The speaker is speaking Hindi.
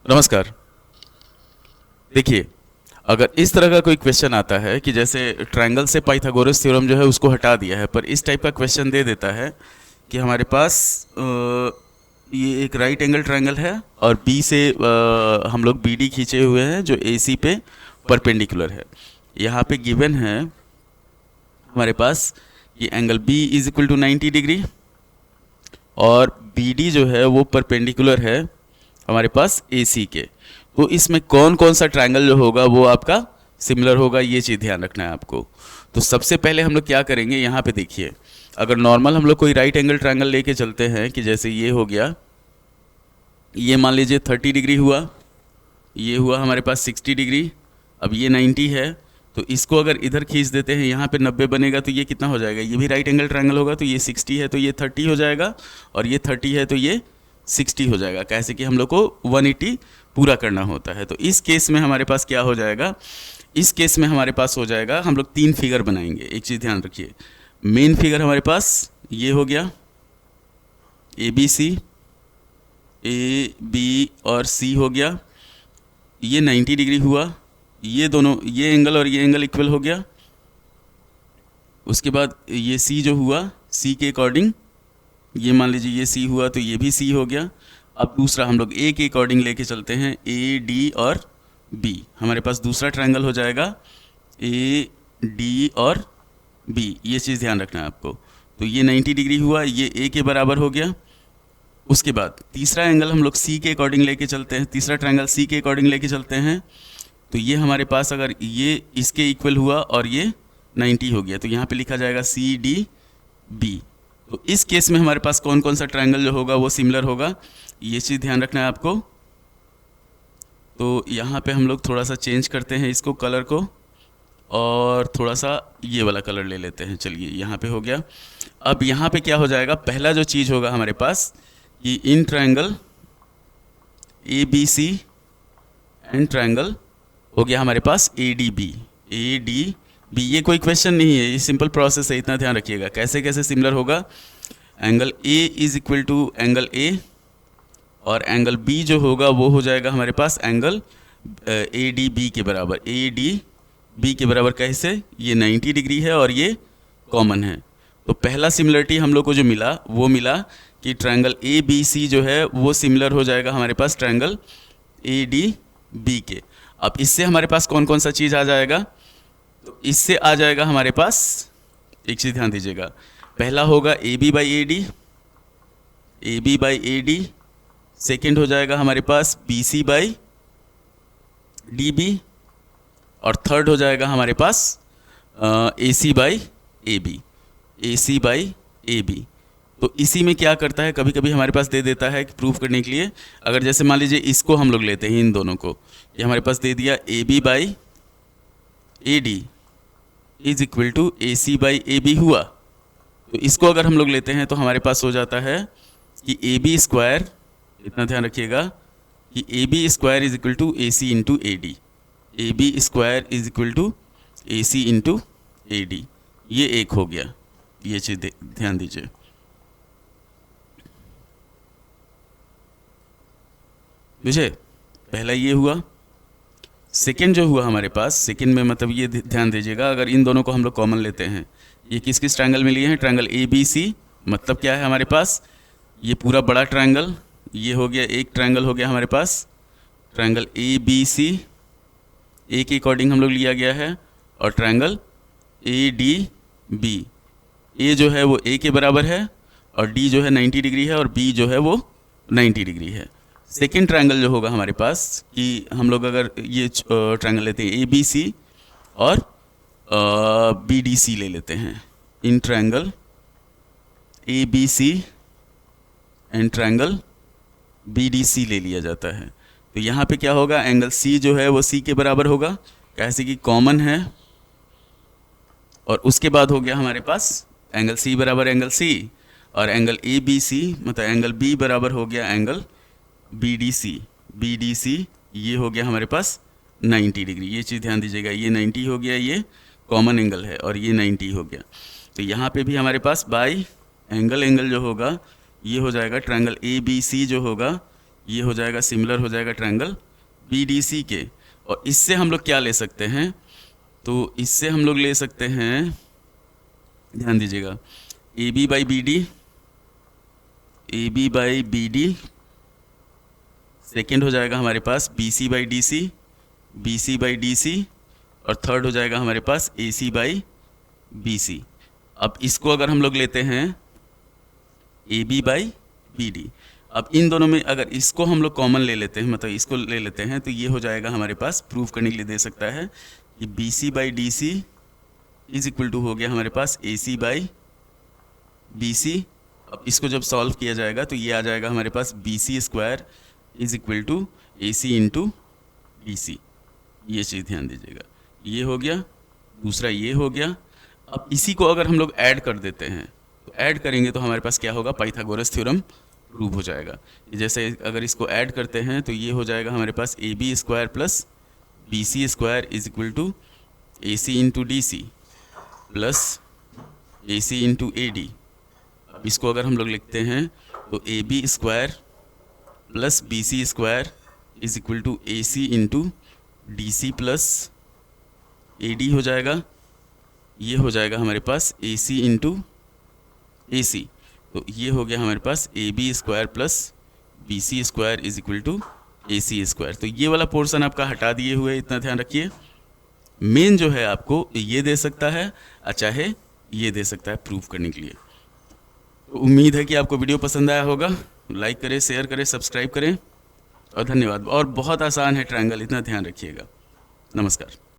नमस्कार। देखिए, अगर इस तरह का कोई क्वेश्चन आता है कि जैसे ट्रायंगल से पाइथागोरस थ्योरम जो है उसको हटा दिया है, पर इस टाइप का क्वेश्चन दे देता है कि हमारे पास ये एक राइट एंगल ट्रायंगल है और बी से हम लोग बी डी खींचे हुए हैं जो ए सी पे परपेंडिकुलर है। यहाँ पे गिवन है हमारे पास कि angle B is equal to 90 degree और बी डी जो है वो परपेंडिकुलर है हमारे पास ए सी के। तो इसमें कौन कौन सा ट्रायंगल जो होगा वो आपका सिमिलर होगा, ये चीज़ ध्यान रखना है आपको। तो सबसे पहले हम लोग क्या करेंगे, यहाँ पे देखिए, अगर नॉर्मल हम लोग कोई राइट एंगल ट्रायंगल लेके चलते हैं कि जैसे ये हो गया, ये मान लीजिए 30 डिग्री हुआ, ये हुआ हमारे पास 60 डिग्री, अब ये 90 है, तो इसको अगर इधर खींच देते हैं यहाँ पे 90 बनेगा, तो ये कितना हो जाएगा, ये भी राइट एंगल ट्रायंगल होगा, तो ये 60 है तो ये 30 हो जाएगा, और ये 30 है तो ये 60 हो जाएगा। कैसे कि हम लोग को 180 पूरा करना होता है। तो इस केस में हमारे पास क्या हो जाएगा, इस केस में हमारे पास हो जाएगा, हम लोग 3 फिगर बनाएंगे। एक चीज़ ध्यान रखिए, मेन फिगर हमारे पास ये हो गया ए बी सी, ए बी और सी हो गया, ये 90 डिग्री हुआ, ये दोनों, ये एंगल और ये एंगल इक्वल हो गया। उसके बाद ये सी जो हुआ, सी के अकॉर्डिंग ये मान लीजिए ये सी हुआ तो ये भी सी हो गया। अब दूसरा हम लोग ए के अकॉर्डिंग लेके चलते हैं, ए डी और बी, हमारे पास दूसरा ट्रायंगल हो जाएगा ए डी और बी, ये चीज़ ध्यान रखना है आपको। तो ये 90 डिग्री हुआ, ये ए के बराबर हो गया। उसके बाद तीसरा एंगल हम लोग सी के अकॉर्डिंग लेके चलते हैं, तीसरा ट्रायंगल सी के अकॉर्डिंग लेके चलते हैं, तो ये हमारे पास अगर ये इसके इक्वल हुआ और ये 90 हो गया, तो यहाँ पे लिखा जाएगा सी डी बी। तो इस केस में हमारे पास कौन कौन सा ट्रायंगल जो होगा वो सिमिलर होगा, ये चीज़ ध्यान रखना है आपको। तो यहाँ पे हम लोग थोड़ा सा चेंज करते हैं इसको, कलर को, और थोड़ा सा ये वाला कलर ले लेते हैं। चलिए, यहाँ पे हो गया। अब यहाँ पे क्या हो जाएगा, पहला जो चीज़ होगा हमारे पास कि in triangle A B C and triangle हो गया हमारे पास A D B, A D B. ये कोई क्वेश्चन नहीं है, ये सिंपल प्रोसेस है, इतना ध्यान रखिएगा। कैसे कैसे सिमिलर होगा, angle A is equal to angle A, और एंगल बी जो होगा वो हो जाएगा हमारे पास एंगल ए डी बी के बराबर। ए डी बी के बराबर कैसे, ये 90 डिग्री है और ये कॉमन है। तो पहला सिमिलरिटी हम लोग को जो मिला वो मिला कि ट्रायंगल ए बी सी जो है वो सिमिलर हो जाएगा हमारे पास ट्रायंगल ए डी बी के। अब इससे हमारे पास कौन कौन सा चीज़ आ जाएगा, तो इससे आ जाएगा हमारे पास, एक चीज़ ध्यान दीजिएगा, पहला होगा A B by A D, A B by A D. Second हो जाएगा हमारे पास B C by D B, और थर्ड हो जाएगा हमारे पास A C by A B, A C by A B. तो इसी में क्या करता है, कभी कभी हमारे पास दे देता है प्रूफ करने के लिए, अगर जैसे मान लीजिए इसको हम लोग लेते हैं, इन दोनों को, ये हमारे पास दे दिया A B by A D is equal to A C by A B हुआ। तो इसको अगर हम लोग लेते हैं तो हमारे पास हो जाता है कि ए बी स्क्वायर, इतना ध्यान रखिएगा कि A B square is equal to A C into A D, A B square is equal to A C into A D, ये एक हो गया। ये चीज़ ध्यान दीजिए। बुझे, पहला ये हुआ। सेकेंड जो हुआ हमारे पास, सेकेंड में मतलब ये ध्यान दीजिएगा, अगर इन दोनों को हम लोग कॉमन लेते हैं, ये किस किस ट्रायंगल में लिए हैं, ट्रायंगल ए बी सी, मतलब क्या है हमारे पास, ये पूरा बड़ा ट्रायंगल, ये हो गया एक ट्रायंगल हो गया हमारे पास ट्रायंगल ए बी सी, ए के अकॉर्डिंग हम लोग लिया गया है, और ट्रायंगल ए डी बी, ए जो है वो ए के बराबर है, और डी जो है 90 डिग्री है, और बी जो है वो 90 डिग्री है। सेकेंड ट्रायंगल जो होगा हमारे पास कि हम लोग अगर ये ट्रायंगल लेते हैं ए बी सी और बी डी सी ले लेते हैं, in triangle A B C and triangle B D C ले लिया जाता है। तो यहाँ पे क्या होगा, एंगल सी जो है वो सी के बराबर होगा, कैसे कि कॉमन है, और उसके बाद हो गया हमारे पास एंगल सी बराबर एंगल सी, और एंगल ए बी सी मतलब एंगल बी बराबर हो गया angle B D C, B D C ये हो गया हमारे पास 90 डिग्री। ये चीज़ ध्यान दीजिएगा, ये 90 हो गया, ये कॉमन एंगल है, और ये 90 हो गया। तो यहाँ पे भी हमारे पास बाई एंगल जो होगा ये हो जाएगा ट्रायंगल ए बी सी जो होगा ये हो जाएगा सिमिलर हो जाएगा ट्रायंगल BDC के। और इससे हम लोग क्या ले सकते हैं, तो इससे हम लोग ले सकते हैं, ध्यान दीजिएगा, AB बाई BD, सेकेंड हो जाएगा हमारे पास BC बाई DC, और थर्ड हो जाएगा हमारे पास AC बाई BC। अब इसको अगर हम लोग लेते हैं AB बाई BD, अब इन दोनों में अगर इसको हम लोग कॉमन ले लेते हैं, मतलब इसको ले लेते हैं, तो ये हो जाएगा हमारे पास, प्रूफ करने के लिए दे सकता है कि BC by DC is equal to हो गया हमारे पास AC बाई BC। अब इसको जब सॉल्व किया जाएगा तो ये आ जाएगा हमारे पास BC square is equal to AC into BC। ये चीज़ ध्यान दीजिएगा, ये हो गया, दूसरा ये हो गया। अब इसी को अगर हम लोग ऐड कर देते हैं, तो ऐड करेंगे तो हमारे पास क्या होगा, पाइथागोरस थ्योरम प्रूव हो जाएगा। जैसे अगर इसको ऐड करते हैं तो ये हो जाएगा हमारे पास AB square plus BC square is equal to AC into DC plus AC into AD। अब इसको अगर हम लोग लिखते हैं तो AB square plus BC square is equal to AC into DC plus AD हो जाएगा। ये हो जाएगा हमारे पास AC इंटू AC, तो ये हो गया हमारे पास AB square plus BC square is equal to AC square. तो ये वाला पोर्शन आपका हटा दिए हुए, इतना ध्यान रखिए। मेन जो है आपको ये दे सकता है, चाहे ये दे सकता है प्रूफ करने के लिए। तो उम्मीद है कि आपको वीडियो पसंद आया होगा। लाइक करें, शेयर करें, सब्सक्राइब करें, और धन्यवाद। और बहुत आसान है ट्रायंगल, इतना ध्यान रखिएगा। नमस्कार।